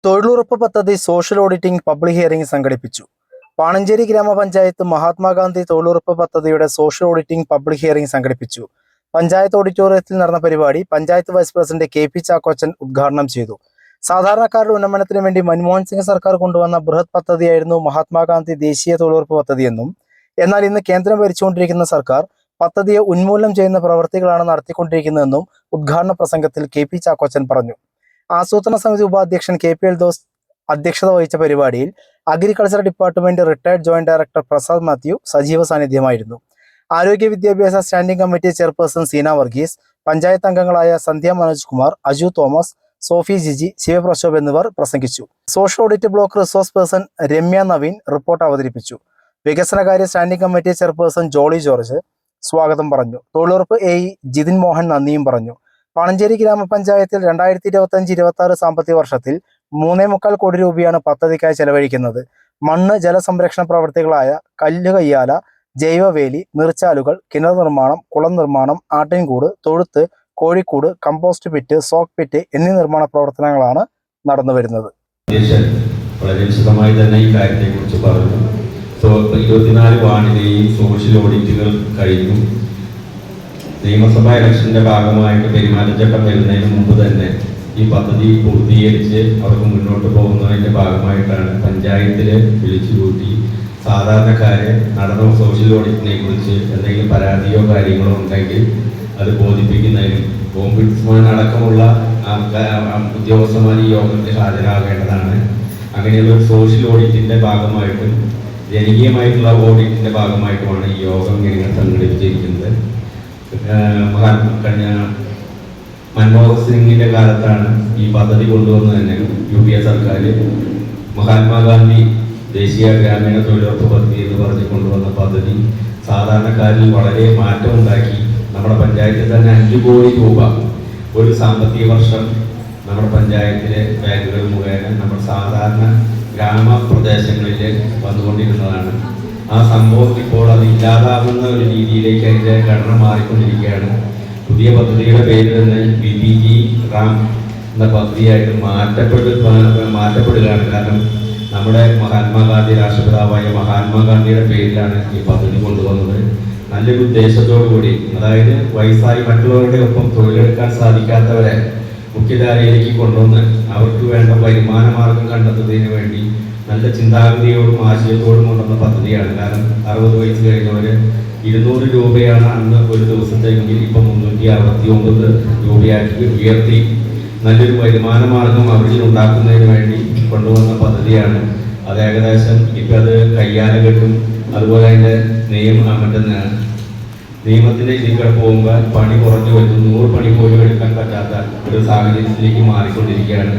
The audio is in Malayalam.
തൊഴിലുറപ്പ് പദ്ധതി സോഷ്യൽ ഓഡിറ്റിംഗ് പബ്ലിക് ഹിയറിംഗ് സംഘടിപ്പിച്ചു. പാണഞ്ചേരി ഗ്രാമപഞ്ചായത്ത് മഹാത്മാഗാന്ധി തൊഴിലുറപ്പ് പദ്ധതിയുടെ സോഷ്യൽ ഓഡിറ്റിംഗ് പബ്ലിക് ഹിയറിംഗ് സംഘടിപ്പിച്ചു. പഞ്ചായത്ത് ഓഡിറ്റോറിയത്തിൽ നടന്ന പരിപാടി panchayat vice president KP Chackochan ഉദ്ഘാടനം ചെയ്തു. സാധാരണക്കാരുടെ ഉന്നമനത്തിന് വേണ്ടി മൻമോഹൻ സിംഗ് സർക്കാർ കൊണ്ടുവന്ന ബൃഹത് പദ്ധതിയായിരുന്നു മഹാത്മാഗാന്ധി ദേശീയ തൊഴിലുറപ്പ് പദ്ധതിയെന്നും, എന്നാൽ ഇന്ന് കേന്ദ്രം ഭരിച്ചുകൊണ്ടിരിക്കുന്ന സർക്കാർ പദ്ധതിയെ ഉന്മൂലനം ചെയ്യുന്ന പ്രവൃത്തികളാണ് നടത്തിക്കൊണ്ടിരിക്കുന്നതെന്നും ഉദ്ഘാടന പ്രസംഗത്തിൽ KP ചാക്കോച്ചൻ പറഞ്ഞു. ആസൂത്രണ സമിതി ഉപാധ്യക്ഷൻ KP എൽദോസ് അധ്യക്ഷത വഹിച്ച പരിപാടിയിൽ agriculture department retired joint director Prasad Mathew സജീവ സാന്നിധ്യമായിരുന്നു. ആരോഗ്യ വിദ്യാഭ്യാസ standing committee chairperson Seena Varghese, panchayat അംഗങ്ങളായ സന്ധ്യ മനോജ് കുമാർ, അജു തോമസ്, സോഫി ജിജി, ശിവപ്രശോഭ് എന്നിവർ പ്രസംഗിച്ചു. Social audit block resource person Ramya Naveen report അവതരിപ്പിച്ചു. വികസനകാര്യ standing committee chairperson Jolly George സ്വാഗതം പറഞ്ഞു. തൊഴിലുറപ്പ് AE ജിതിൻ മോഹൻ നന്ദിയും പറഞ്ഞു. പാണഞ്ചേരി ഗ്രാമപഞ്ചായത്തിൽ 2025-26 സാമ്പത്തിക വർഷത്തിൽ 3.25 കോടി രൂപയാണ് പദ്ധതിക്കായി ചെലവഴിക്കുന്നത്. മണ്ണ് ജലസംരക്ഷണ പ്രവൃത്തികളായ കല്ല് കയ്യാല, ജൈവവേലി, നീർച്ചാലുകൾ, കിണർ നിർമ്മാണം, കുളം നിർമ്മാണം, ആട്ടിൻകൂട്, തൊഴുത്ത്, കോഴിക്കൂട്, കമ്പോസ്റ്റ് പിറ്റ്, സോക്ക് പിറ്റ് എന്നീ നിർമ്മാണ പ്രവർത്തനങ്ങളാണ് നടന്നു വരുന്നത്. വളരെ വിശദമായി തന്നെ ഈ കാര്യത്തെക്കുറിച്ച് പറഞ്ഞു. 24 വാർഡിലെയും സോഷ്യൽ ഓഡിറ്റുകൾ കഴിഞ്ഞു. നിയമസഭാ ഇലക്ഷന്റെ ഭാഗമായിട്ട് പെരുമാറ്റച്ചട്ടം വരുന്നതിന് മുമ്പ് തന്നെ ഈ പദ്ധതി പൂർത്തീകരിച്ച് അവർക്ക് മുന്നോട്ട് പോകുന്നതിന്റെ ഭാഗമായിട്ടാണ് പഞ്ചായത്തില് വിളിച്ചുകൂട്ടി സാധാരണക്കാരെ നടന്ന സോഷ്യൽ ഓഡിറ്റിനെ കുറിച്ച് എന്തെങ്കിലും പരാതിയോ കാര്യങ്ങളോ ഉണ്ടെങ്കിൽ അത് ബോധിപ്പിക്കുന്നതിനും ഓംബുഡ്സ്മാൻ അടക്കമുള്ള ഉദ്യോഗസ്ഥന്മാർ ഈ യോഗത്തിൽ ഹാജരാകേണ്ടതാണ്. അങ്ങനെയുള്ള ഒരു സോഷ്യൽ ഓഡിറ്റിന്റെ ഭാഗമായിട്ടും ജനകീയമായിട്ടുള്ള ഓഡിറ്റിന്റെ ഭാഗമായിട്ടുമാണ് ഈ യോഗം ഇങ്ങനെ സംഘടിപ്പിച്ചിരിക്കുന്നത്. കഴിഞ്ഞ മൻമോഹൻ സിംഗിന്റെ കാലത്താണ് ഈ പദ്ധതി കൊണ്ടുവന്നത് തന്നെ. UPA സർക്കാർ മഹാത്മാഗാന്ധി ദേശീയ ഗ്രാമീണ തൊഴിലുറപ്പ് പദ്ധതി എന്ന് പറഞ്ഞ് കൊണ്ടുവന്ന പദ്ധതി സാധാരണക്കാരിൽ വളരെ മാറ്റമുണ്ടാക്കി. നമ്മുടെ പഞ്ചായത്തിൽ തന്നെ 5 കോടി രൂപ ഒരു സാമ്പത്തിക വർഷം നമ്മുടെ പഞ്ചായത്തിലെ ബാങ്കുകൾ മുഖേന നമ്മൾ സാധാരണ ഗ്രാമപ്രദേശങ്ങളിൽ വന്നുകൊണ്ടിരുന്നതാണ്. ആ സംഭവം ഇപ്പോൾ അത് ഇല്ലാതാകുന്ന ഒരു രീതിയിലേക്ക് അതിൻ്റെ ഘടന മാറിക്കൊണ്ടിരിക്കുകയാണ്. പുതിയ പദ്ധതിയുടെ പേര് തന്നെ BBG റാം എന്ന പദ്ധതിയായിട്ട് മാറ്റപ്പെടുകയാണ്. കാരണം നമ്മുടെ മഹാത്മാഗാന്ധി, രാഷ്ട്രപിതാവായ മഹാത്മാഗാന്ധിയുടെ പേരിലാണ് ഈ പദ്ധതി കൊണ്ടുവന്നത്. നല്ലൊരു ഉദ്ദേശത്തോടു കൂടി, അതായത് വയസ്സായി മറ്റുള്ളവരുടെ ഒപ്പം തൊഴിലെടുക്കാൻ സാധിക്കാത്തവരെ മുഖ്യധാരയിലേക്ക് കൊണ്ടുവന്ന് അവർക്ക് വേണ്ട വരുമാന മാർഗം കണ്ടെത്തുന്നതിന് വേണ്ടി നല്ല ചിന്താഗതിയോടും ആശയത്തോടും കൊണ്ടുവന്ന പദ്ധതിയാണ്. കാരണം 60 വയസ്സ് കഴിഞ്ഞവര് 200 രൂപയാണ് അന്ന് ഒരു ദിവസത്തെങ്കിൽ ഇപ്പം 369 രൂപയാക്കി ഉയർത്തി നല്ലൊരു വരുമാന മാർഗം അവരിൽ ഉണ്ടാക്കുന്നതിന് വേണ്ടി കൊണ്ടുവന്ന പദ്ധതിയാണ്. അത് ഏകദേശം ഇപ്പം അത് കയ്യാലകെട്ടും അതുപോലെ അതിൻ്റെ നിയമത്തിൻ്റെ ഇതിൽ പോകുമ്പോൾ പണി കുറഞ്ഞു വരുന്നു. 100 പണി പോലും എടുക്കാൻ പറ്റാത്ത ഒരു സാഹചര്യത്തിലേക്ക് മാറിക്കൊണ്ടിരിക്കുകയാണ്.